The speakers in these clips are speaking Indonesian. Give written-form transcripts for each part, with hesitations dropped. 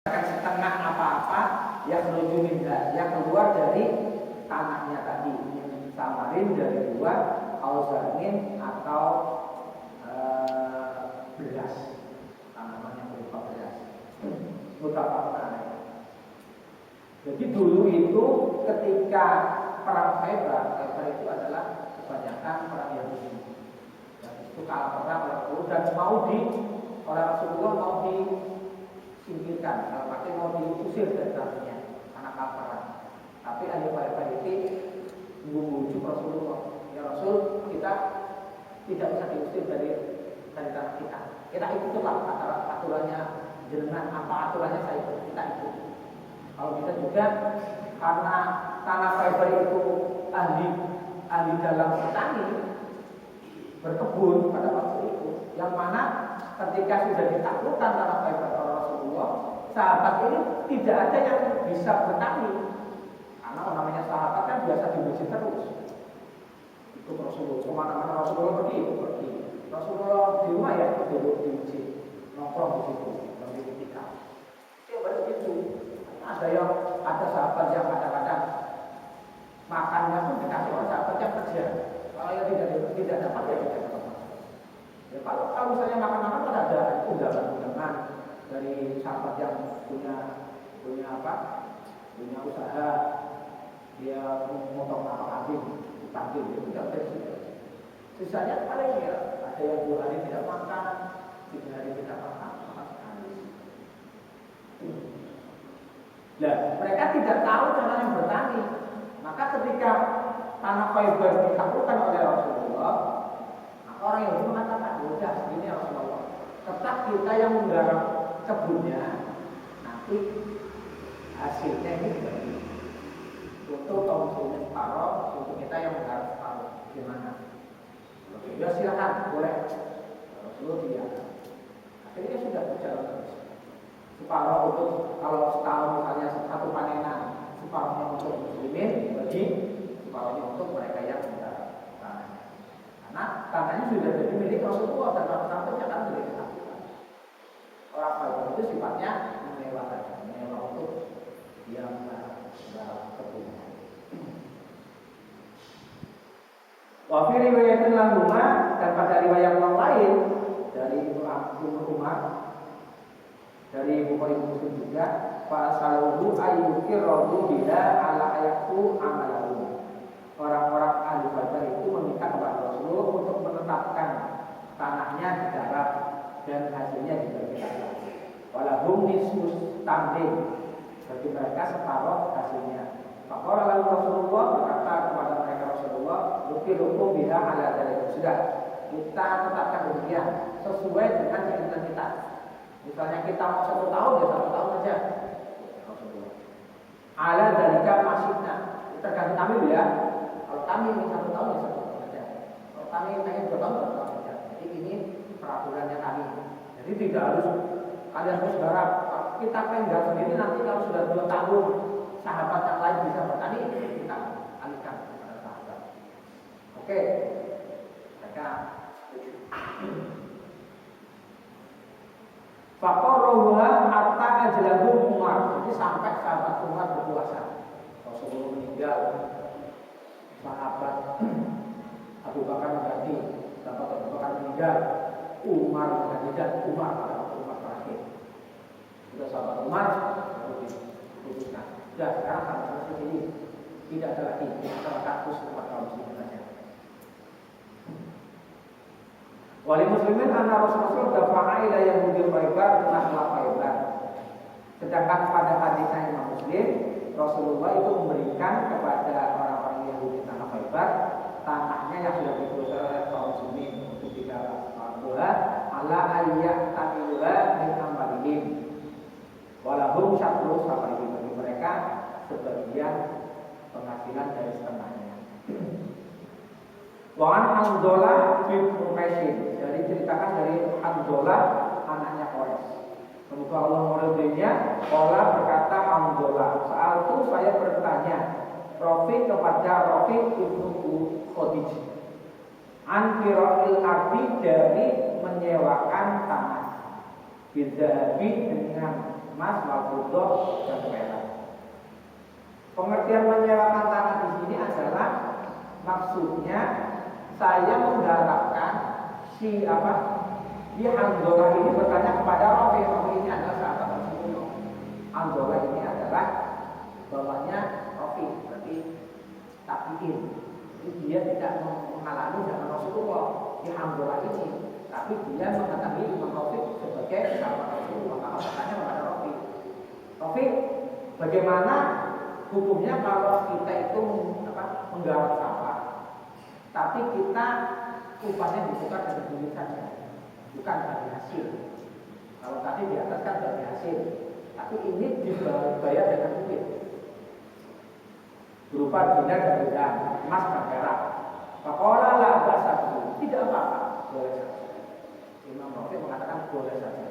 setengah apa-apa yang menuju minda, yang keluar dari tanahnya tadi, samarin dari luar, auzanin atau beras, tanaman yang berupa beras, mutafaqan. Jadi dulu itu ketika perang Khaybar itu adalah kebanyakan perang Yahudi. Dan itu kalah perang dan mau oleh Rasulullah mau disingkirkan, kalau pakai mau diusir dari tanahnya karena kalah perang. Tapi ahli Khaybar itu membujuk Rasulullah, ya Rasul, kita tidak bisa diusir dari tanah kita. Kita ikutlah aturannya jenengan, apa aturannya saya ikut, kita ikut. Kalau kita juga karena tanah Khaybar itu ahli dalam petani berkebun pada waktu itu, yang mana ketika sudah ditaklukkan tanah Khaybar oleh Rasulullah, sahabat ini tidak ada yang bisa bertani karena namanya sahabat kan biasa diuji terus. Itu Rasulullah kemana-mana Rasulullah pergi. Rasulullah di rumah ya duduk di masjid, nongkrong di situ, di ketika. Dia begitu. Ada sahabat yang kadang-kadang makannya pun dikasih oleh sahabat yang kerja. Kalau yang tidak dapat ya tidak dapat. Ya, kalau misalnya makan-makan kan ada undangan dari sahabat yang punya usaha, dia memotong apa kambing, dipanggil itu tidak ada. Sisanya paling ya ada yang 2 hari tidak makan, 3 hari tidak makan sama sekali. Nah, mereka tidak tahu cara yang bertani. Maka ketika tanah Khaybar ditaklukkan oleh Rasulullah, maka orang yang mengatakan, udah ini Rasulullah, tetap kita yang menggarap kebunnya, nanti hasilnya ini bagi untuk kaum muslimin separuh, untuk kita yang menggarap separuh. Gimana? Ya silakan, boleh. Rasulullah tidak. Akhirnya sudah berjalan terus. Separuh untuk kalau setahun misalnya 1 panenan, separuhnya untuk muslimin, bagi separuhnya untuk mereka yang menggarap tanahnya. Karena tanahnya sudah jadi milik Rasulullah dan tanahnya kan milik kita. Orang Khaybar itu sifatnya menyewa untuk dia menggarap kebun. Wa fi riwayatin lahuma, dan pada riwayat yang lain dari Ibnu Umar, dari Bukhari Muslim juga, fa saluhu ayyukirru bila ala ayatu amalahu. Orang-orang ahli Khaybar itu meminta kepada Rasulullah untuk menetapkan tanahnya digarap dan hasilnya dibagi-bagi. Walahum nisfus tamrin, bagi mereka separuh hasilnya. Faqala lalu Rasulullah, berkata kepada mereka Rasulullah, "Nukirukum biha ala dzalika." Sudah, kita tetapkan demikian sesuai dengan keinginan kita. Misalnya kita mau 1 tahun ya 1 tahun saja. Rasulullah. Ala dzalika masyidna. Tergantung kami ya. Kalau kami ingin 1 tahun ya 1 tahun saja. Kalau kami ingin 2 tahun 2 tahun saja. Jadi ini peraturannya kami. Jadi tidak harus kalian harus garap. Kita pengen garap sendiri, nanti kalau sudah 2 tahun sahabat yang lain bisa bertani, kita alihkan kepada sahabat. Oke. Mereka Faqarruha hatta ajlahu Umar. Jadi sampai sahabat Umar berpuasa. Rasulullah meninggal, sahabat Abu Bakar mengganti, sahabat Abu Bakar meninggal, Umar mengganti, dan Umar pada waktu Umar terakhir. Sudah sahabat Umar diputuskan. Sudah sekarang sama seperti ini, tidak ada lagi masalah kasus umat kaum muslimin saja. Wali muslimin anna Rasulullah dafa'a ila Yahudi Khaybar nahla Khaybar. Sedangkan pada hadisnya Imam Muslim, Rasulullah itu memberikan kepada orang-orang Yahudi tanah Khaybar tanahnya yang sudah dikuasai oleh kaum muslimin untuk digarap. Alhamdulillah ala ayyat tabiluha min amalihim. Walahum syatru safarihim, bagi mereka sebagian penghasilan dari setengahnya. Wa'an Hanzalah bin Quraisy, dari ceritakan dari Hanzalah anaknya Quraisy. Semoga Allah meridhoinya. Allah berkata Hanzalah, saat itu saya bertanya Rafiq kepada Rafiq ibnu Khadijah, an firaqil ardi, dari menyewakan tanah, bidhabi dengan emas, walfuddah dan perak. Pengertian menyewakan tanah di sini adalah maksudnya saya mengharapkan si Hanzalah ini bertanya kepada Rafi. Rafi ini adalah sahabat Rasulullah. Hanzalah ini adalah bawahnya Rafi, berarti tabiin. Jadi dia tidak mengalami zaman Rasulullah di Hanzalah ini, tapi dia mengetahui Imam Rafi sebagai sahabat Rasulullah. Maka bertanya kepada Rafi, Rafi, bagaimana hukumnya kalau kita itu menggarap sawah, tapi kita upahnya ditukar dengan duit saja, bukan dari hasil. Kalau tadi di atas kan dari hasil, tapi ini dibayar dengan duit berupa dinar dan dirham, emas dan perak. Faqala la ba'sa, tidak apa-apa, boleh saja. Imam Rafi mengatakan boleh saja.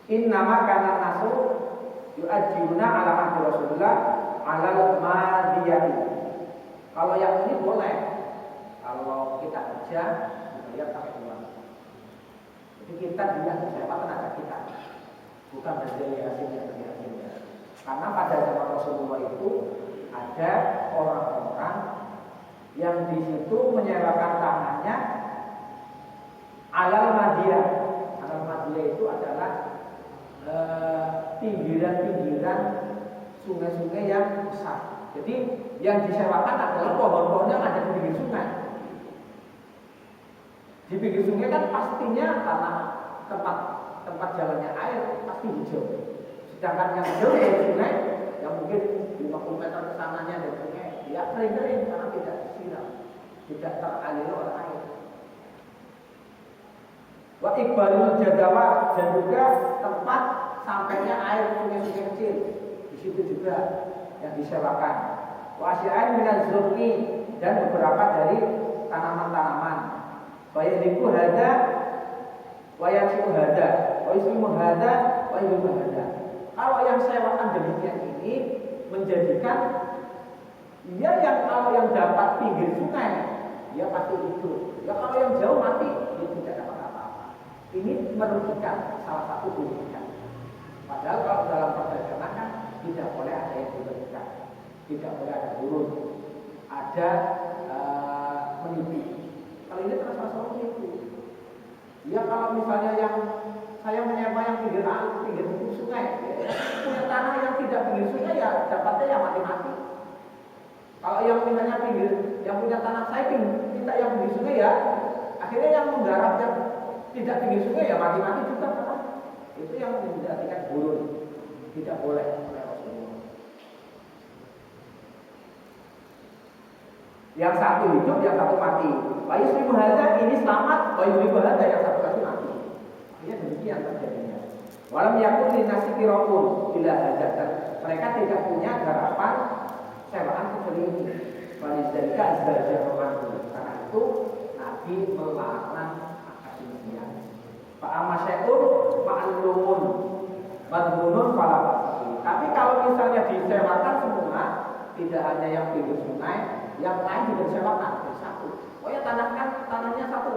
Innama kana nasu yu'ajjiluna ala ahdi Rasulullah alal madiyati. Kalau yang ini boleh, kalau kita kerja dibayar pakai uang. Jadi kita tidak sewa tenaga kita, bukan dari hasilnya, dari hasilnya. Karena pada zaman Rasulullah itu ada orang-orang yang di situ menyewakan tanahnya alal madiyah. Alal madiyah itu adalah pinggiran-pinggiran sungai-sungai yang besar. Jadi yang disewakan adalah pohon-pohon yang ada di pinggir sungai. Di pinggir sungai kan pastinya tanah tempat jalannya air pasti hijau. Sedangkan yang jauh dari sungai, yang mungkin 50 meter ke sananya dari sungai, dia kering-kering karena tidak disiram, tidak teralir oleh air. Wa iqbalul jadawa, dan juga tempat sampainya air sungai-sungai kecil, di situ juga yang disewakan. Wa asya'an minaz zurni, dan beberapa dari tanaman-tanaman. Wa yahliku hada wa yaksimu hada wa yuslimu hada wa yuslimu hada. Kalau yang sewakan demikian ini menjadikan dia yang kalau yang dapat pinggir sungai dia pasti hidup. Ya kalau yang jauh mati dia tidak dapat apa-apa. Ini merugikan, salah satu merugikan. Padahal kalau dalam perdagangan kan tidak boleh ada yang dirugikan, tidak boleh ada turun, ada menipu. Kalau ini terasa itu. Ya kalau misalnya yang saya menyewa yang pinggir sungai, punya tanah yang tidak pinggir sungai ya dapatnya yang mati-mati. Kalau yang misalnya yang punya tanah saya minta yang pinggir sungai ya, akhirnya yang menggarap yang tidak pinggir sungai ya mati-mati juga kan? Itu yang menjadikan burun, tidak boleh oleh Rasulullah. Yang satu hidup, yang satu mati. Bayi seribu hada ini selamat, bayi seribu hada yang satu lagi mati. Akhirnya demikian terjadinya. Walam yakun linasi kirokun bila hajat, mereka tidak punya garapan sewaan kecuali ini. Walizalika azzaja romandu. Karena itu Nabi melarang akad demikian. Pak Amasyekun ma'lumun madhunun falafasi. Tapi kalau misalnya disewakan semua, tidak hanya yang pinggir sungai, yang lain juga disewakan jadi satu. Oh ya tanahnya satu,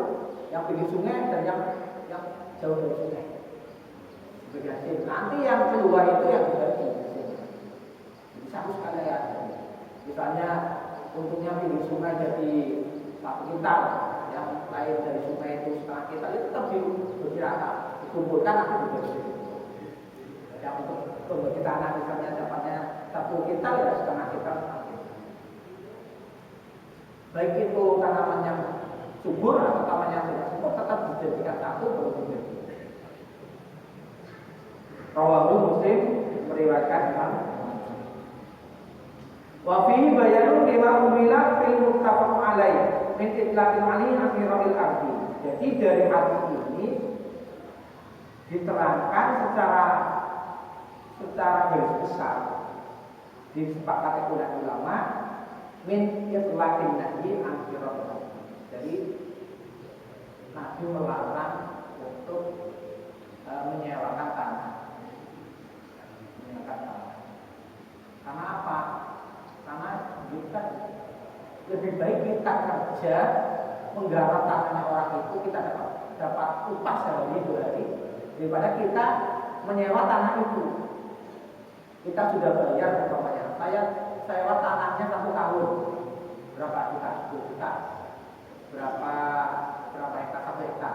yang pinggir sungai dan yang jauh dari sungai. Nanti yang keluar itu yang dibagi. Jadi satu sekalian. Misalnya untungnya pinggir sungai jadi 1 kintal, yang lain dari sungai itu setengah kintal, itu tetap dibagi rata, dikumpulkan nanti dibagi. Yang untuk pembagi tanah misalnya dapatnya 1 kintal ya setengah kintal. Baik itu tanaman yang subur atau tanaman yang tidak subur tetap dijadikan satu berbeda. Rawahu Muslim meriwayatkan Imam. Wa fihi bayanun lima umila fil muttafaq alaih min itlaqil ali akhiril ardi. Jadi dari hadis ini diterangkan secara garis besar disepakati oleh ulama min itlaqin nahi akhiril ardi. Jadi Nabi melarang untuk menyewakan tanah. Karena apa? Karena kita lebih baik kita kerja menggarap tanahnya orang itu, kita dapat upah sehari 2 hari daripada kita menyewa tanah itu. Kita sudah bayar umpamanya, saya sewa tanahnya 1 tahun, berapa juta? 10 juta. Berapa hektar? 1 hektar.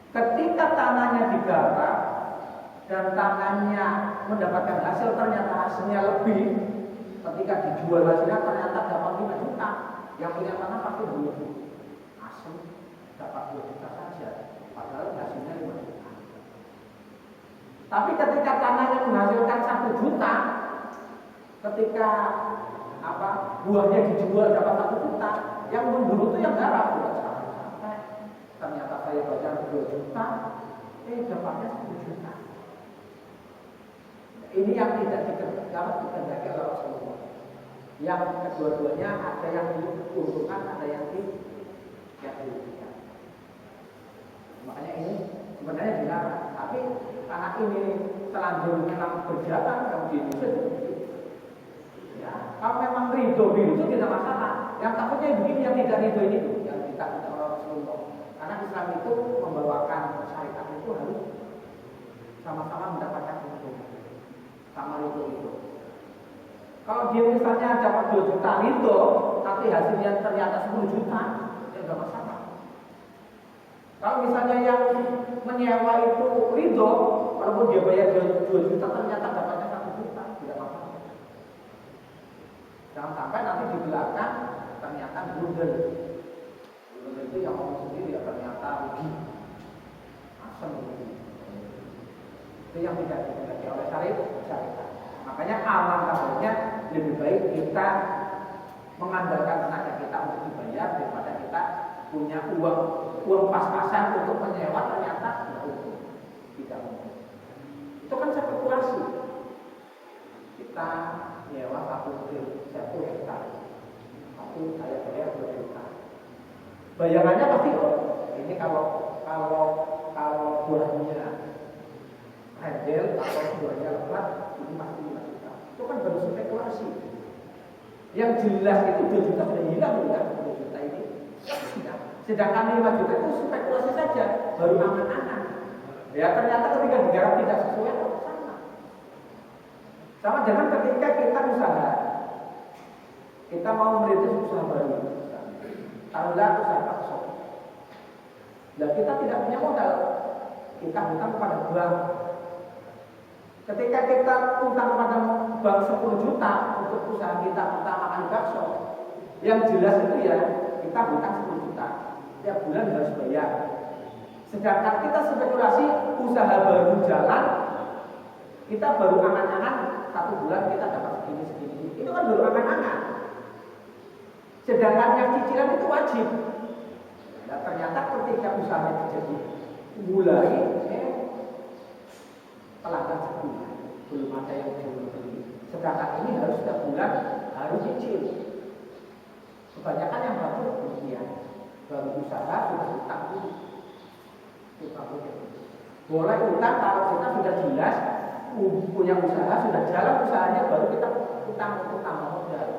Ketika tanahnya digarap dan tanahnya mendapatkan hasil, ternyata hasilnya lebih. Ketika dijual hasilnya ternyata dapat 5 juta. Yang punya tanah pasti dulu asem dapat 2 juta saja, padahal hasilnya 5 juta. Tapi ketika tanahnya menghasilkan 1 juta, ketika buahnya dijual dapat 1 juta, yang memburu itu yang garap. Ternyata saya bayar 2 juta, dapatnya 1 juta. Ini yang tidak dikehendaki oleh Rasulullah. Yang kedua-duanya ada yang diuntungkan, ada yang dirugikan. Makanya ini sebenarnya dilarang. Tapi karena ini telanjur memang berjalan kalau di Indonesia, ya, kalau memang ridho itu tidak masalah. Yang takutnya begini, yang tidak ridho ini tuh, yang ditakutkan oleh Rasulullah. Karena Islam itu membawakan syariat itu harus sama-sama mendapatkan untung, sama ridho itu. Kalau dia misalnya dapat 2 juta ridho, tapi hasilnya ternyata 10 juta, ya nggak masalah. Kalau misalnya yang menyewa itu ridho, walaupun dia bayar 2 juta, ternyata dapatnya 1 juta, tidak masalah. Jangan sampai nanti di belakang ternyata blunder. Blunder itu yang ngomong sendiri ya ternyata rugi, asem rugi. Itu yang tidak dikehendaki oleh syariat. Makanya alangkah lebih baik kita mengandalkan tenaga kita untuk dibayar daripada kita punya uang pas-pasan untuk menyewa ternyata tidak untung. Itu kan spekulasi. Kita nyewa 1 hektar, tapi saya bayar 2 juta. Bayarannya pasti ini kalau buahnya handel atau buahnya lebat, ini pasti 5 juta. Itu kan baru spekulasi. Yang jelas itu 2 juta sudah hilang, bukan 2 juta ini. Sedangkan 5 juta itu spekulasi saja, baru angan-angan. Ya ternyata ketika digarap tidak sesuai, sama dengan ketika kita usaha, kita mau merintis usaha baru, taruhlah usaha bakso. Dan kita tidak punya modal, kita hutang kepada bank. Ketika kita utang kepada bank 10 juta untuk usaha kita pertama kali bakso, yang jelas itu ya kita hutang 10 juta, tiap bulan harus bayar. Sedangkan kita spekulasi usaha baru jalan, kita baru angan-angan 1 bulan kita dapat segini. Itu kan baru angan-angan. Sedangkan yang cicilan itu wajib. Nah, ternyata ketika usaha terjadi mulai pelanggan sebulan belum ada yang beli. Sedangkan ini harus setiap bulan harus cicil. Kebanyakan yang baru demikian. Baru usaha sudah utang dulu. Boleh utang kalau kita sudah jelas punya usaha, sudah jalan usahanya, baru kita utang untuk tambah modal.